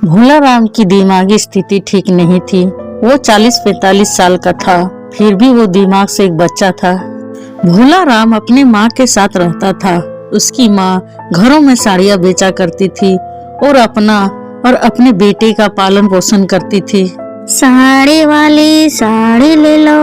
भोला राम की दिमागी स्थिति ठीक नहीं थी। वो 40-45 साल का था, फिर भी वो दिमाग से एक बच्चा था। भोला राम अपने माँ के साथ रहता था। उसकी माँ घरों में साड़ियाँ बेचा करती थी और अपना और अपने बेटे का पालन पोषण करती थी। साड़ी वाली साड़ी ले लो।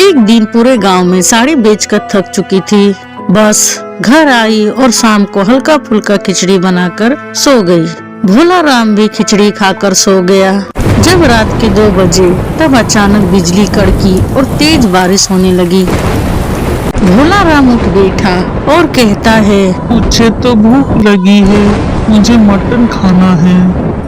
एक दिन पूरे गांव में साड़ी बेचकर थक चुकी थी। बस घर आई और शाम को हल्का फुल्का खिचड़ी बनाकर सो गई। भोला राम भी खिचड़ी खाकर सो गया। जब रात के 2 बजे तब अचानक बिजली कड़की और तेज बारिश होने लगी। भोला राम उठ बैठा और कहता है, मुझे तो भूख लगी है, मुझे मटन खाना है।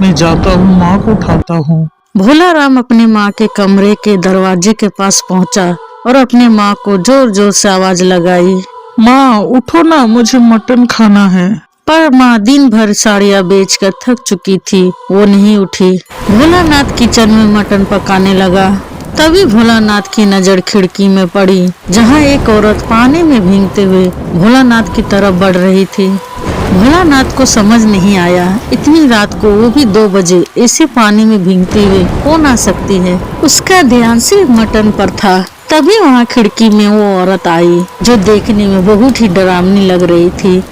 मैं जाता हूँ, माँ को उठाता हूँ। भोला राम अपने माँ के कमरे के दरवाजे के पास पहुँचा और अपने माँ को जोर जोर से आवाज लगाई, माँ उठो ना, मुझे मटन खाना है। पर माँ दिन भर साड़ियाँ बेचकर थक चुकी थी, वो नहीं उठी। भोलानाथ किचन में मटन पकाने लगा। तभी भोलानाथ की नजर खिड़की में पड़ी, जहाँ एक औरत पानी में भीगते हुए भोलानाथ की तरफ बढ़ रही थी। भोलानाथ को समझ नहीं आया, इतनी रात को वो भी 2 बजे ऐसे पानी में भीगते हुए कौन आ सकती है। उसका ध्यान सिर्फ मटन पर था। तभी वहाँ खिड़की में वो औरत आई, जो देखने में बहुत ही डरावनी लग रही थी।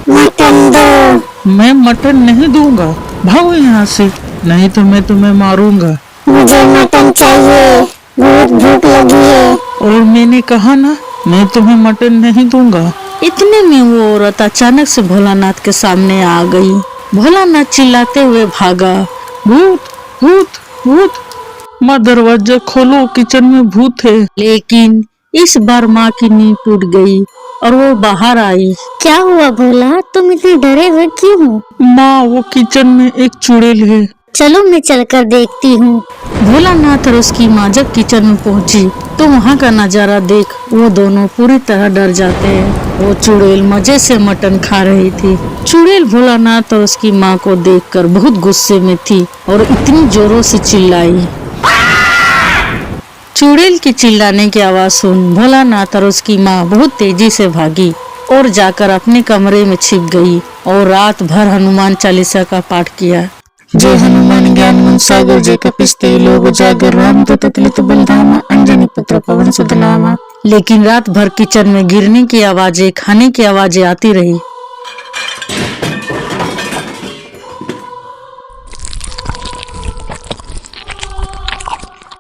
मटन दो। मैं मटन नहीं दूंगा, भागो यहाँ से, नहीं तो मैं तुम्हें मारूंगा। मुझे मटन चाहिए, बहुत भूख लगी है। और मैंने कहा ना, मैं तुम्हें मटन नहीं दूंगा। इतने में वो औरत अचानक से भोलानाथ के सामने आ गई। भोलानाथ चिल्लाते हुए भागा, भूत भूत भूत, माँ दरवाजा खोलो, किचन में भूत है। लेकिन इस बार माँ की नींद टूट गई और वो बाहर आई। क्या हुआ भोला, तुम इतने डरे हुए क्यों हो? माँ वो किचन में एक चुड़ैल है। चलो मैं चलकर देखती हूँ। भोलानाथ और उसकी माँ जब किचन में पहुँची तो वहाँ का नजारा देख वो दोनों पूरी तरह डर जाते हैं। वो चुड़ैल मजे से मटन खा रही थी। चुड़ैल भोलानाथ और उसकी माँ को देखकर बहुत गुस्से में थी और इतनी जोरों से चिल्लाई। चुड़ैल की चिल्लाने की आवाज सुन भोलानाथ और उसकी माँ बहुत तेजी से भागी और जाकर अपने कमरे में छिप गई और रात भर हनुमान चालीसा का पाठ किया। जय हनुमान ज्ञान गुण सागर, जय कपिस्ते लोक उजागर, रामदूत अतुलित बलधामा, अंजनी पुत्र पवन सुत नामा। लेकिन रात भर किचन में गिरने की आवाजें, खाने की आवाजें आती रही।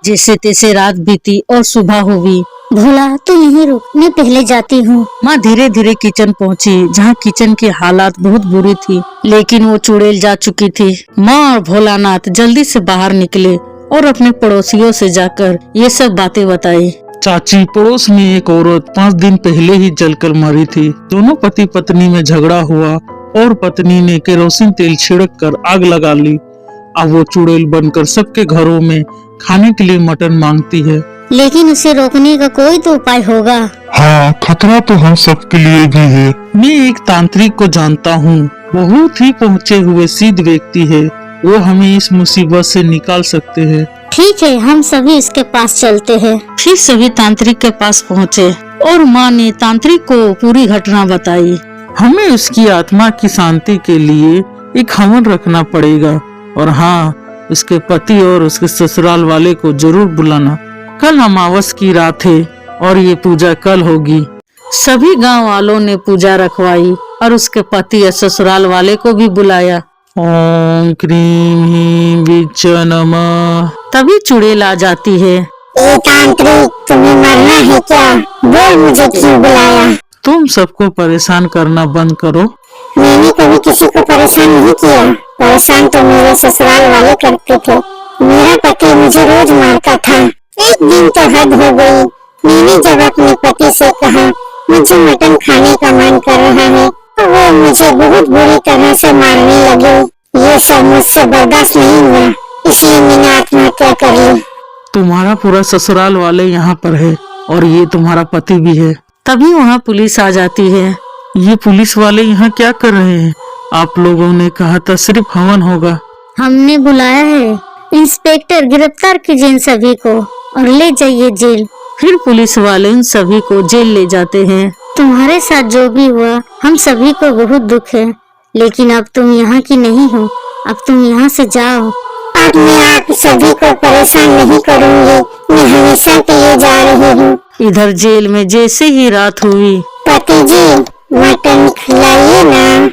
जैसे तैसे रात बीती और सुबह हुई। भोला तू यहीं रुक, मैं पहले जाती हूँ। माँ धीरे धीरे किचन पहुँची, जहाँ किचन की हालात बहुत बुरी थी, लेकिन वो चुड़ैल जा चुकी थी। माँ और भोलानाथ जल्दी से बाहर निकले और अपने पड़ोसियों से जाकर ये सब बातें बताई। चाची, पड़ोस में एक औरत 5 दिन पहले ही जलकर मरी थी। दोनों पति पत्नी में झगड़ा हुआ और पत्नी ने केरोसिन तेल छिड़क कर आग लगा ली। अब वो चुड़ैल बनकर सबके घरों में खाने के लिए मटन मांगती है। लेकिन उसे रोकने का कोई तो उपाय होगा। हाँ, खतरा तो हम सबके लिए भी है। मैं एक तांत्रिक को जानता हूँ, बहुत ही पहुँचे हुए सिद्ध व्यक्ति है। वो हमें इस मुसीबत से निकाल सकते हैं। ठीक है, हम सभी इसके पास चलते हैं। फिर सभी तांत्रिक के पास पहुँचे और माँ ने तांत्रिक को पूरी घटना बताई। हमें उसकी आत्मा की शांति के लिए एक हवन रखना पड़ेगा, और हाँ, उसके पति और उसके ससुराल वाले को जरूर बुलाना। कल अमावस की रात है और ये पूजा कल होगी। सभी गांव वालों ने पूजा रखवाई और उसके पति और ससुराल वाले को भी बुलाया। ओम क्रीम ह्रीम बीच नमः। तभी चुड़ैल आ जाती है। ए तांत्रिक, तुम्हें मरना है क्या? बोल, मुझे क्यों बुलाया? तुम सबको परेशान करना बंद करो। मैंने कभी किसी को परेशान नहीं किया। परेशान तो मेरे ससुराल वाले करते थे। मेरा पति मुझे रोज मारता था। एक दिन तो हद हो गई। मैंने जब अपने पति से कहा मुझे मटन खाने का मन कर रहा है, तो वो मुझे बहुत बुरी तरह से मारने लगे। ये सब मुझसे बर्दाश्त नहीं हुआ, इसलिए मैंने आत्महत्या कर ली। तुम्हारा पूरा ससुराल वाले यहाँ पर है और ये तुम्हारा पति भी है। तभी वहाँ पुलिस आ जाती है। ये पुलिस वाले यहाँ क्या कर रहे हैं? आप लोगों ने कहा था सिर्फ हवन होगा। हमने बुलाया है। इंस्पेक्टर, गिरफ्तार कीजिए इन सभी को और ले जाइए जेल। फिर पुलिस वाले उन सभी को जेल ले जाते हैं। तुम्हारे साथ जो भी हुआ, हम सभी को बहुत दुख है, लेकिन अब तुम यहाँ की नहीं हो। अब तुम यहाँ से जाओ। अब मैं आप सभी को परेशान नहीं करूँगी, मैं हमेशा के लिए जा रही हूँ। इधर जेल में जैसे ही रात हुई, पति जी, मटन खिलाइए ना।